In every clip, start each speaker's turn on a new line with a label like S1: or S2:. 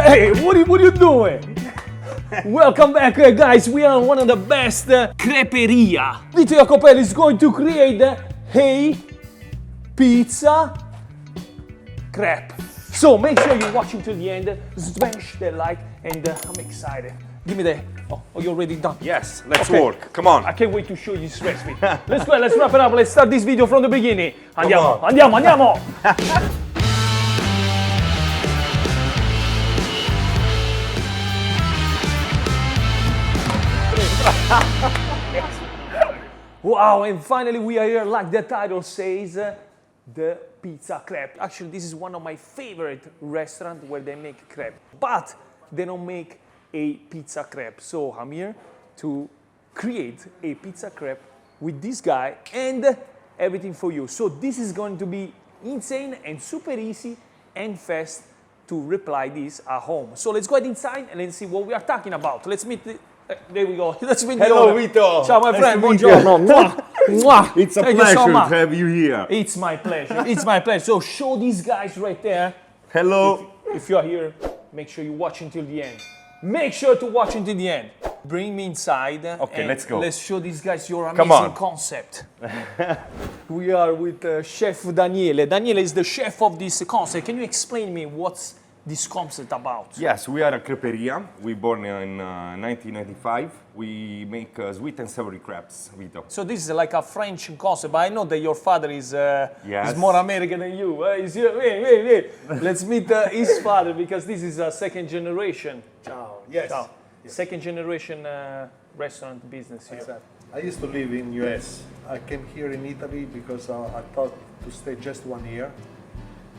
S1: Hey, what are you doing? Welcome back, guys. We are one of the best creperia. Vito Iacopelli is going to create a pizza crepe. So make sure you watch until the end. Smash that like, and I'm excited. Give me the. Oh, are you already done?
S2: Yes, let's work. Come on.
S1: I can't wait to show you this recipe. Let's go. Let's wrap it up. Let's start this video from the beginning. Andiamo, andiamo. Wow, and finally we are here, like the title says, the pizza crepe. Actually, this is one of my favorite restaurants where they make crepe, but they don't make a pizza crepe. So I'm here to create a pizza crepe with this guy and everything for you. So this is going to be insane and super easy and fast to reply this at home. So let's go inside and let's see what we are talking about. Let's meet there we go. Let's meet
S2: Hello, Vito.
S1: Ciao, my
S2: Nice
S1: friend.
S2: to meet
S1: Buongiorno. Mwah. Mwah.
S2: It's a
S1: Thank you
S2: pleasure
S1: so much.
S2: to have you here.
S1: It's my pleasure. It's my pleasure. So show these guys right there.
S2: Hello.
S1: If you are here, make sure you watch until the end. Make sure to watch until the end. Bring me inside.
S2: Okay,
S1: and
S2: let's go.
S1: Let's show these guys your
S2: Come
S1: amazing
S2: on.
S1: concept. We are with Chef Daniele. Daniele is the chef of this concept. Can you explain me what's this concept about?
S2: Yes, we are a creperia. We born in 1995. We make sweet and savory crepes, Vito.
S1: So this is like a French concept, but I know that your father is
S2: Yes.
S1: more American than you. Wait. Let's meet his father because this is a second generation.
S3: Ciao. Yes.
S1: Ciao. Second generation restaurant business here.
S3: Exactly. I used to live in US. I came here in Italy because I thought to stay just 1 year.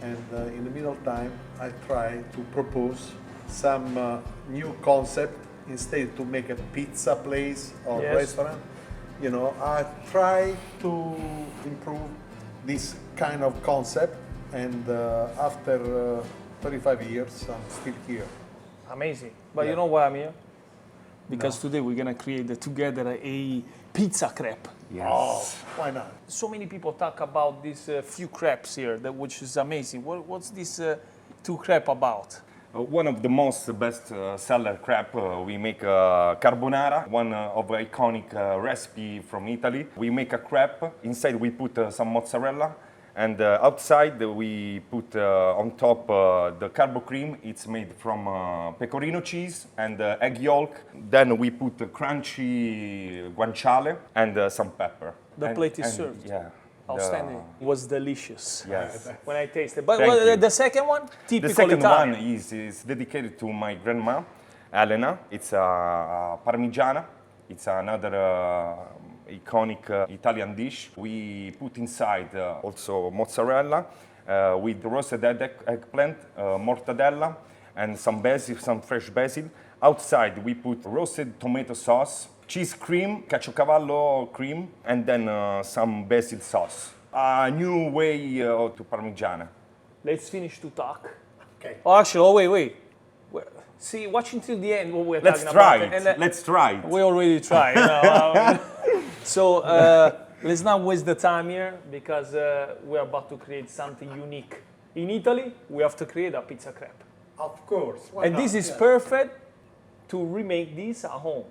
S3: And in the middle time, I tried to propose some new concept instead to make a pizza place or
S1: Yes.
S3: restaurant. You know, I try to improve this kind of concept, and after 35 years, I'm still here.
S1: Amazing. But
S3: Yeah.
S1: you know why I'm here? Because today we're gonna create together a pizza crepe.
S2: Yes.
S3: Oh, why not?
S1: So many people talk about these few crepes here, which is amazing. What's this two crepe about?
S2: One of the most best seller crepe, we make carbonara, one of iconic recipe from Italy. We make a crepe, inside we put some mozzarella, and outside we put on top the carbo cream. It's made from pecorino cheese and egg yolk. Then we put crunchy guanciale and some pepper.
S1: The plate is served.
S2: Yeah.
S1: Outstanding. It was delicious.
S2: Yes.
S1: When I tasted. But
S2: Thank you.
S1: The second one, typical
S2: The second
S1: Italian.
S2: one is dedicated to my grandma, Elena. It's a parmigiana. It's another iconic Italian dish. We put inside also mozzarella with roasted eggplant, mortadella, and some basil, some fresh basil. Outside we put roasted tomato sauce, cheese cream, caciocavallo cream, and then some basil sauce. A new way to parmigiana.
S1: Let's finish to talk.
S3: Okay.
S1: Oh, actually, wait. See, watch until the end what we're
S2: Let's
S1: talking
S2: try
S1: about.
S2: it. Let's try it.
S1: We already tried. You know. So let's not waste the time here because we're about to create something unique. In Italy, we have to create a pizza crepe.
S3: Of course. Why
S1: And
S3: not?
S1: this is
S3: Yeah.
S1: perfect to remake this at home.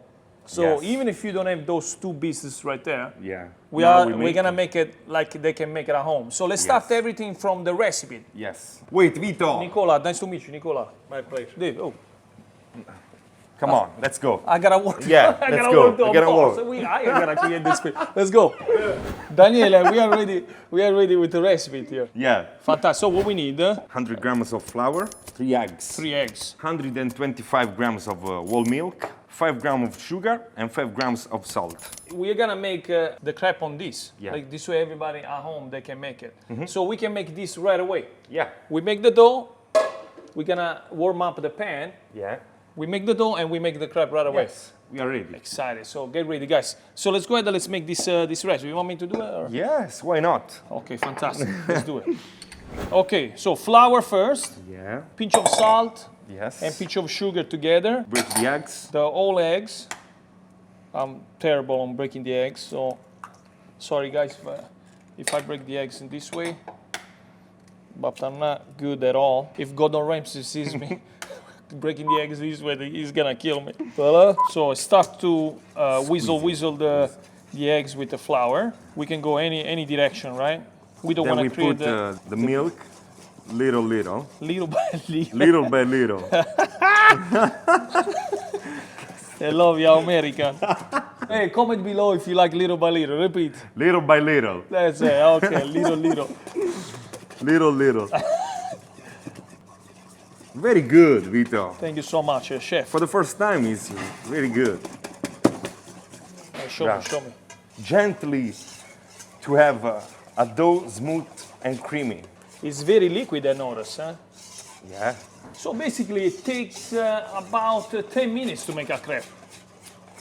S1: So
S2: Yes.
S1: even if you don't have those two pieces right there,
S2: Yeah.
S1: we're gonna make it like they can make it at home. So let's start
S2: Yes.
S1: everything from the recipe.
S2: Yes. Wait, Vito.
S1: Nicola, nice to meet you, Nicola.
S3: My pleasure.
S1: Dave, oh,
S2: Come on, let's go.
S1: I gotta work.
S2: Yeah,
S1: I
S2: let's
S1: gotta
S2: go.
S1: work.
S2: I gotta work.
S1: So I gotta create this. Let's go, Daniele. We are ready. We are ready with the recipe here.
S2: Yeah.
S1: Fantastic. So what we need?
S2: 100 grams of flour, 3 eggs,
S1: 3 eggs.
S2: 125 grams of whole milk, 5 grams of sugar, and 5 grams of salt.
S1: We are gonna make the crepe on this.
S2: Yeah.
S1: Like this way, everybody at home they can make it. So we can make this right away.
S2: Yeah.
S1: We make the dough. We're gonna warm up the pan.
S2: Yeah.
S1: We make the dough and we make the crepe right away.
S2: Yes. We are ready.
S1: Excited. So get ready, guys. So let's go ahead and let's make this this recipe. You want me to do it? Or?
S2: Yes, why not?
S1: Okay, fantastic. Let's do it. Okay, so flour first,
S2: Yeah.
S1: pinch of salt,
S2: Yes.
S1: and pinch of sugar together.
S2: Break the eggs.
S1: The whole eggs. I'm terrible on breaking the eggs, so sorry guys if I break the eggs in this way. But I'm not good at all. If Gordon Ramsay sees me breaking the eggs this way, he's gonna kill me. Voila. So I start to whistle the eggs with the flour. We can go any direction, right? We don't
S2: Then
S1: want
S2: we
S1: to create
S2: put the milk, little
S1: little by little.
S2: little by little.
S1: I love you, American. Hey, comment below if you like little by little. Repeat.
S2: Little by little.
S1: That's it. Okay, little.
S2: Little. Very good, Vito.
S1: Thank you so much, chef.
S2: For the first time, it's very good.
S1: Show me.
S2: Gently to have a dough smooth and creamy.
S1: It's very liquid, I notice. Huh?
S2: Yeah.
S1: So basically, it takes about 10 minutes to make a crepe.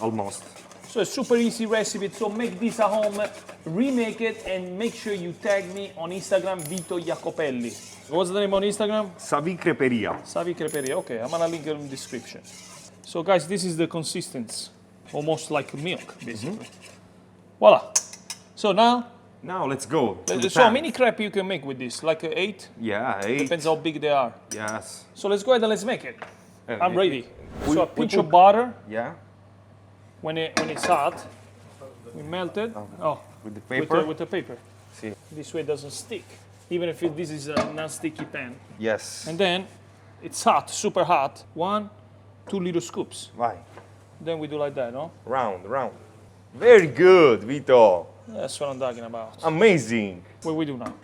S2: Almost.
S1: So a super easy recipe. So make this at home, remake it, and make sure you tag me on Instagram, Vito Iacopelli. What's the name on Instagram?
S2: Savi Creperia.
S1: Savi Creperia. Okay, I'm gonna link it in the description. So guys, this is the consistency, almost like milk, basically. Voila. So now,
S2: Now let's go. to the
S1: so how
S2: pan.
S1: many crepe you can make with this? Like 8?
S2: Yeah, 8.
S1: Depends how big they are.
S2: Yes.
S1: So let's go ahead and let's make it. I'm ready.
S2: we-
S1: So a
S2: we
S1: pinch
S2: put-
S1: of butter.
S2: Yeah.
S1: When it's hot, we melt it. Oh,
S2: With the paper.
S1: with the paper.
S2: See.
S1: This way it doesn't stick, even if this is a non-sticky pan.
S2: Yes.
S1: And then it's hot, super hot. 1, 2 little scoops.
S2: Vai.
S1: Then we do like that, no?
S2: Round. Very good, Vito.
S1: That's what I'm talking about.
S2: Amazing.
S1: What we do now?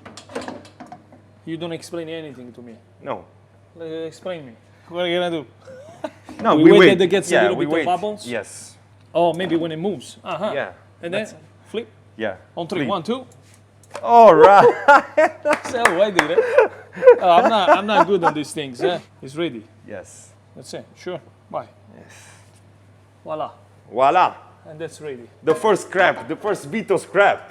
S1: You don't explain anything to me.
S2: No.
S1: Explain me. What are you gonna do?
S2: No,
S1: We
S2: we
S1: wait
S2: wait.
S1: that it gets a
S2: yeah,
S1: little
S2: we
S1: bit of
S2: wait.
S1: bubbles?
S2: Yes.
S1: Oh, maybe when it moves. Uh-huh.
S2: Yeah.
S1: And then
S2: That's-
S1: flip
S2: Yeah.
S1: on 3.
S2: Flip.
S1: 1, 2.
S2: All right.
S1: So I did it. I'm not good on these things. It's ready.
S2: Yes.
S1: That's it. Sure. Bye.
S2: Yes.
S1: Voila.
S2: Voila.
S1: And that's ready.
S2: The first crepe. The first Vito's crepe.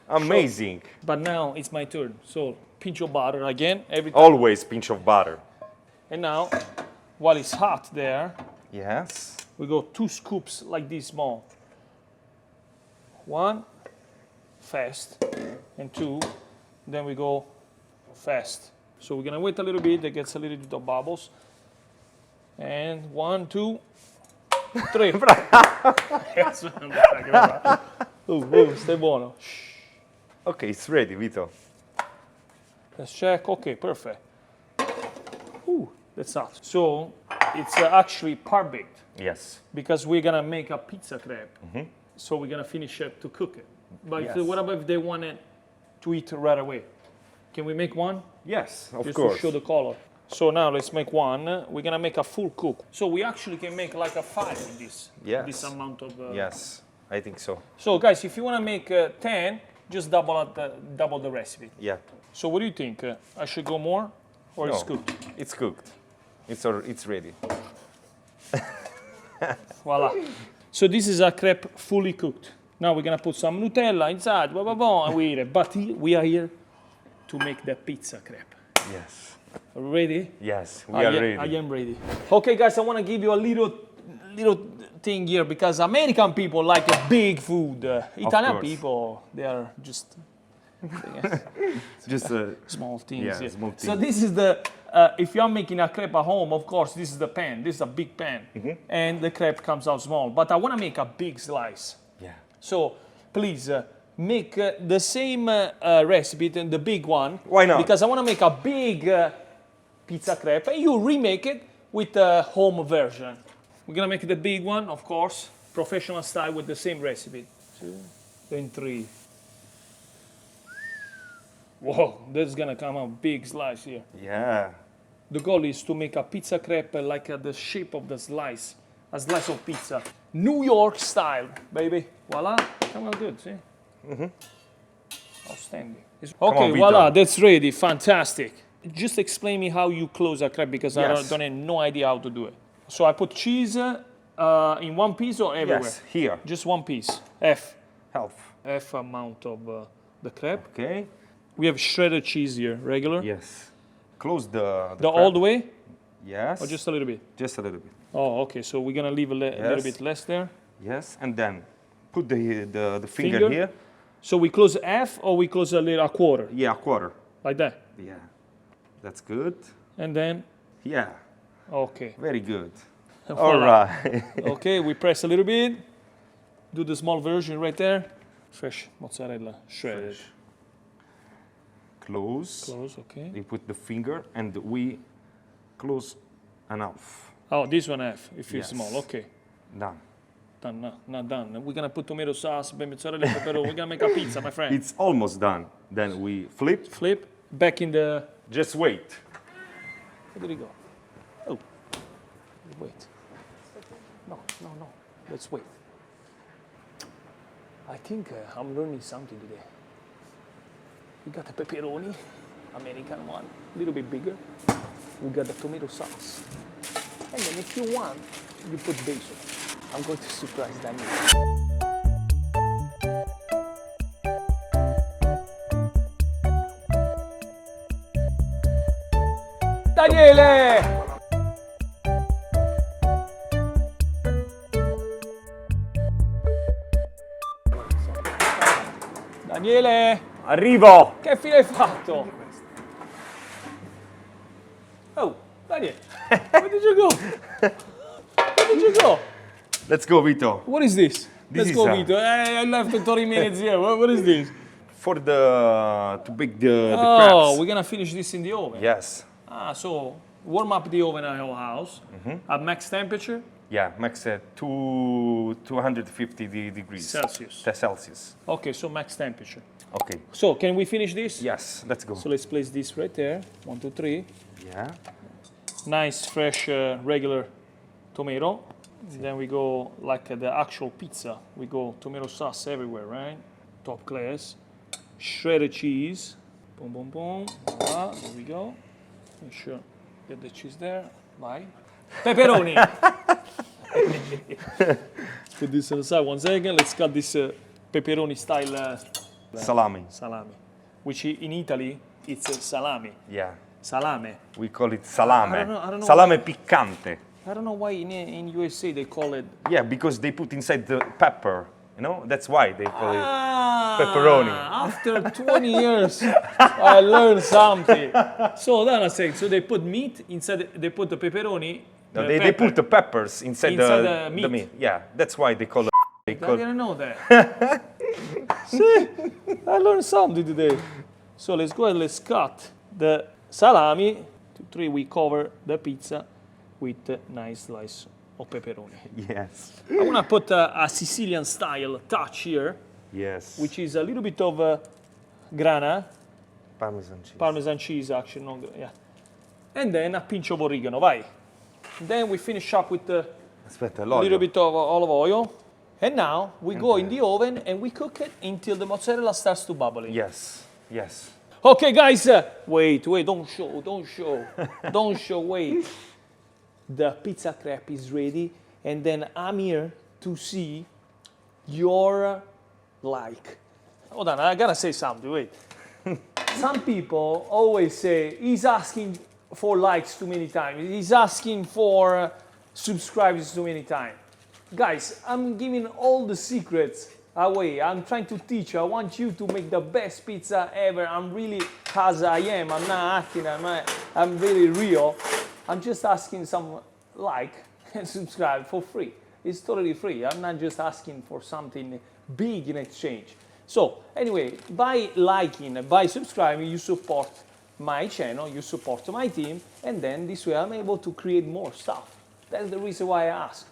S2: Amazing.
S1: But now it's my turn. So pinch of butter again. Every time.
S2: Always pinch of butter.
S1: And now, while it's hot there,
S2: Yes.
S1: we go 2 scoops like this small. 1, fast, and 2, then we go fast. So we're gonna wait a little bit, that gets a little bit of bubbles. And 1, 2, 3. Stai buono. Shh.
S2: Okay, it's ready, Vito.
S1: Let's check. Okay, perfect. That's hot. So it's actually part baked
S2: Yes.
S1: because we're gonna make a pizza crepe. So we're gonna finish it to cook it. But
S2: Yes.
S1: what about if they want it to eat right away? Can we make one?
S2: Yes, of
S1: Just
S2: course.
S1: to show the color. So now let's make one. We're gonna make a full cook. So we actually can make like a 5 with this.
S2: Yes.
S1: This amount of.
S2: Yes, I think so.
S1: So guys, if you wanna make 10, just double the recipe.
S2: Yeah.
S1: So what do you think? I should go more, or it's
S2: No.
S1: cooked?
S2: It's cooked. It's ready.
S1: Voila. So this is a crepe fully cooked. Now we're gonna put some Nutella inside, blah, blah, blah, and we eat it. But we are here to make the pizza crepe.
S2: Yes.
S1: Ready?
S2: Yes, we are ready.
S1: I am ready. Okay, guys, I wanna give you a little thing here because American people like a big food. Italian
S2: course.
S1: people, they are just
S2: Just
S1: small things.
S2: Yeah, small
S1: So
S2: things.
S1: this is the, if you're making a crepe at home, of course, this is the pan. This is a big pan. And the crepe comes out small. But I want to make a big slice.
S2: yeah.
S1: So please make the same recipe than the big one.
S2: Why not?
S1: Because I want to make a big pizza crepe. And you remake it with the home version. We're going to make the big one, of course, professional style with the same recipe. 2, then 3. Whoa, that's gonna come out big slice here.
S2: Yeah.
S1: The goal is to make a pizza crepe like the shape of the slice, a slice of pizza. New York style, baby. Voila, come out good, see? Outstanding. Okay,
S2: on, Vito.
S1: voila, that's ready, fantastic. Just explain me how you close a crepe because I
S2: Yes.
S1: don't have no idea how to do it. So I put cheese in one piece or everywhere?
S2: Yes, here.
S1: Just one piece, F.
S2: Half.
S1: Amount of the crepe.
S2: Okay.
S1: We have shredded cheese here, regular.
S2: Yes. Close the
S1: All the way
S2: Yes.
S1: or just a little bit?
S2: Just a little bit.
S1: Oh, okay. So we're gonna leave a little
S2: Yes.
S1: bit less there.
S2: Yes, and then put the finger
S1: Finger?
S2: here.
S1: So we close half or we close a quarter,
S2: Yeah, a quarter.
S1: like that,
S2: Yeah. That's good.
S1: and then
S2: Yeah.
S1: Okay.
S2: Very good. All
S1: Voila.
S2: right.
S1: Okay, we press a little bit. Do the small version right there. Fresh mozzarella shredded.
S2: Close.
S1: Close, okay.
S2: We put the finger and we close enough.
S1: Oh, this one half, if it's
S2: Yes.
S1: small, okay.
S2: Done.
S1: Done, no, not done. We're gonna put tomato sauce, mozzarella, pepperoni. We're gonna make a pizza, my friend.
S2: It's almost done. Then we flip.
S1: Flip, back in the...
S2: Just wait.
S1: Where did it go? Oh, wait. No. Let's wait. I think I'm learning something today. We got the pepperoni, American one, a little bit bigger. We got the tomato sauce. And then if you want, you put basil. I'm going to surprise Daniele. Daniele! Daniele,
S2: Arrivo!
S1: che fine hai fatto? Oh, Daniele, where did you go? Where did you go?
S2: Let's go, Vito.
S1: What is this?
S2: This
S1: Let's
S2: is
S1: go,
S2: a-
S1: Vito. I left 30 minutes here. What is this?
S2: For to bake the
S1: Oh,
S2: crepes.
S1: we're gonna finish this in the oven.
S2: Yes.
S1: So warm up the oven at your house at max temperature.
S2: Yeah, max 250 degrees
S1: Celsius.
S2: Celsius.
S1: Okay, so max temperature.
S2: Okay.
S1: So can we finish this?
S2: Yes, let's go.
S1: So let's place this right there. 1, 2, 3.
S2: Yeah.
S1: Nice, fresh, regular tomato. Then we go like the actual pizza. We go tomato sauce everywhere, right? Top class. Shredded cheese. Boom, boom, boom. Voila, there we go. Make sure get the cheese there. Bye. Pepperoni. Put this on the side 1 second. Let's cut this pepperoni style
S2: Salami.
S1: salami, which in Italy it's salami.
S2: Yeah.
S1: Salame.
S2: We call it salame.
S1: I don't know
S2: Salame piccante.
S1: I don't know why in USA they call it
S2: Yeah, because they put inside the pepper. You know, that's why they call it pepperoni.
S1: After 20 years, I learned something. So hold on a second. So they put meat inside. They put the pepperoni.
S2: No,
S1: the
S2: they
S1: pepper.
S2: put the peppers inside,
S1: Inside
S2: the meat. Yeah, that's why they call it. They
S1: I
S2: call
S1: didn't know that. See, I learned something today. So let's go and let's cut the salami. 2, 3. We cover the pizza with a nice slice of pepperoni.
S2: Yes.
S1: I want to put a Sicilian style touch here,
S2: Yes.
S1: which is a little bit of grana,
S2: Parmesan cheese.
S1: Parmesan cheese actually, yeah. And then a pinch of oregano, vai. Then we finish up with a
S2: Aspetta,
S1: little
S2: l'olio.
S1: bit of olive oil. And now we go in the oven and we cook it until the mozzarella starts to bubble.
S2: Yes. Yes.
S1: Okay, guys, wait, don't show, wait. The pizza crepe is ready, and then I'm here to see your like. Hold on, I gotta say something, wait. Some people always say, he's asking for likes too many times, he's asking for subscribers too many times. Guys, I'm giving all the secrets away. I'm trying to teach you. I want you to make the best pizza ever. I'm really as I am. I'm not acting. I'm really real. I'm just asking some like and subscribe for free. It's totally free. I'm not just asking for something big in exchange. So anyway, by liking, by subscribing, you support my channel, you support my team, and then this way I'm able to create more stuff. That's the reason why I ask.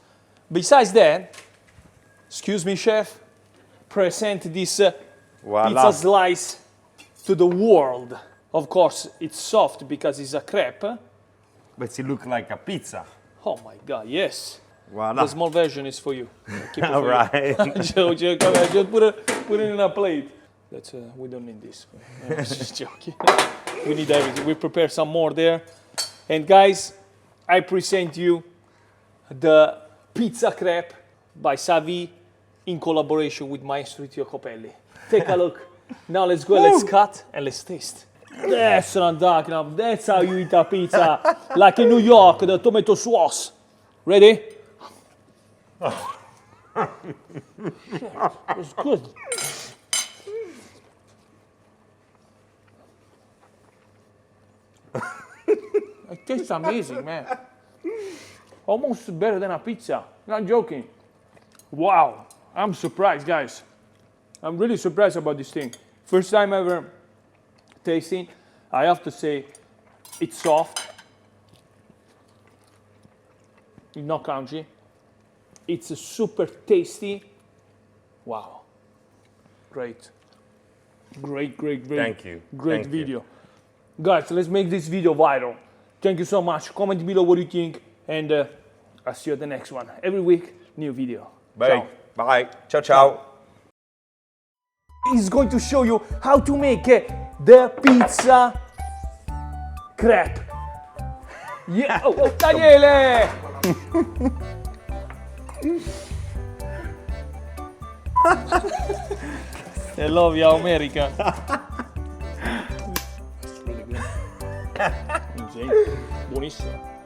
S1: Besides that, excuse me, chef, present this
S2: Voila.
S1: pizza slice to the world. Of course, it's soft because it's a crepe.
S2: But it looks like a pizza.
S1: Oh my God, yes.
S2: Voila.
S1: The small version is for you. Keep it
S2: All
S1: for
S2: right.
S1: you. Just put it in a plate. That's we don't need this. I'm just joking. We need everything. We prepare some more there. And guys, I present you the pizza crepe by Savi in collaboration with Maestro Iacopelli. Take a look. Now let's go, let's cut, and let's taste. That's what I'm talking about. That's how you eat a pizza. Like in New York, the tomato sauce. Ready? It's good. It tastes amazing, man. almost better than a pizza. Not joking. Wow, I'm surprised, guys. I'm really surprised about this thing. First time ever tasting. I have to say, it's soft. It's not crunchy. It's super tasty. Wow. Great. Great.
S2: Thank you.
S1: Great
S2: Thank you.
S1: video. Guys, let's make this video viral. Thank you so much. Comment below what you think, and I'll see you at the next one. Every week, new video.
S2: Bye.
S1: Ciao.
S2: Bye. Ciao, ciao.
S1: He's going to show you how to make the pizza crepe. Yeah. Oh, Daniele! I love you, America. It's really good. Buonissimo.